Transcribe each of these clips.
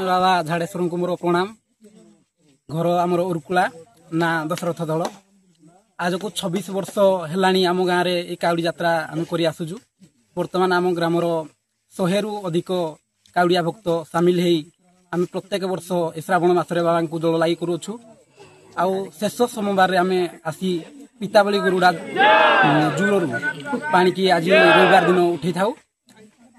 बाबा झाड़ेश्वर को मोर प्रणाम। घर आमर उर्कुला ना दशरथ दल। आज को 26 वर्ष है आम गाँव में काउड़ी यात्रा आम कर आसुचु। बर्तमान आम ग्रामर 100 रु अधिक काउड़िया भक्त सामिल हो आम प्रत्येक वर्ष श्रावण मासरे बाबा को जल लाई करुछु। आउ शेष सोमवार आम आसी पिताबली गुरुडा जूर पानी की आज रविवार दिन उठे था।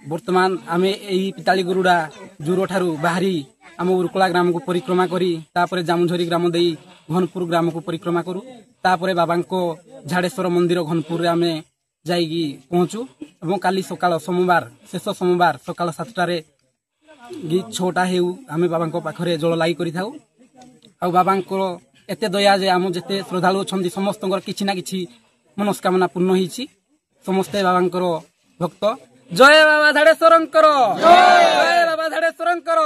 बर्तमान आम यही पिताली गुरुडा जूर ठारू बाहरी आम उर्कुला ग्राम को परिक्रमा करी तापर जामुझरी ग्राम दे घनपुर ग्राम को परिक्रमा करू। तापर बाबा को झाड़ेश्वर मंदिर घनपुर आम जाइकी पहुँचू और काली सकाल सोमवार शेष सोमवार सकाल 7टार 6टा हेउ आम बाबा पाखरे जल लाई करि थाउ। आ बाबा एते दया जे आम जेते श्रद्धालु छंदी समस्त किछि ना किछि मनस्कामना पूर्ण होईछि। समस्ते बाबा भक्त। जय बाबा झाड़ेश्वरंकर जय बाबा झाड़ेश्वरंकर।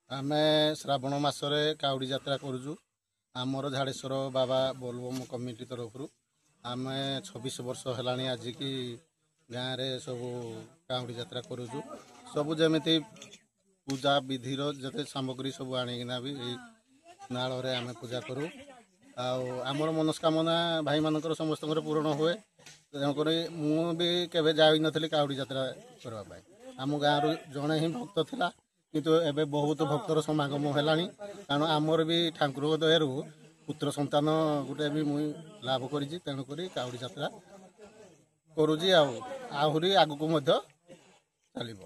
आमे श्रावण मासरे काउड़ी यात्रा करूछु। आमर झाड़ेश्वर बाबा बोलबम कमिटी तरफ आमे 26 वर्ष हेलानी आज की गाँव रे सब काउड़ी यात्रा करूछु। सब जमिति पूजा विधिर जते सामग्री सब आनिकिना भी नाल रे आमे पूजा करू। आमर मनस्कामना भाई मानकर समस्त पूर्ण हुए। तेणुक मुझे केवे जाई नथली काउड़ी यात्रा करने। आम गाँव जड़े ही भक्त थिला किंतु एबे बहुत भक्तर समागम हेलानी। कारण आमर भी ठाकुर दयारू पुत्र संतान गोटे भी मुई लाभ करी। तेणुक काउड़ी यात्रा करुची। आहरी आगक चलिब।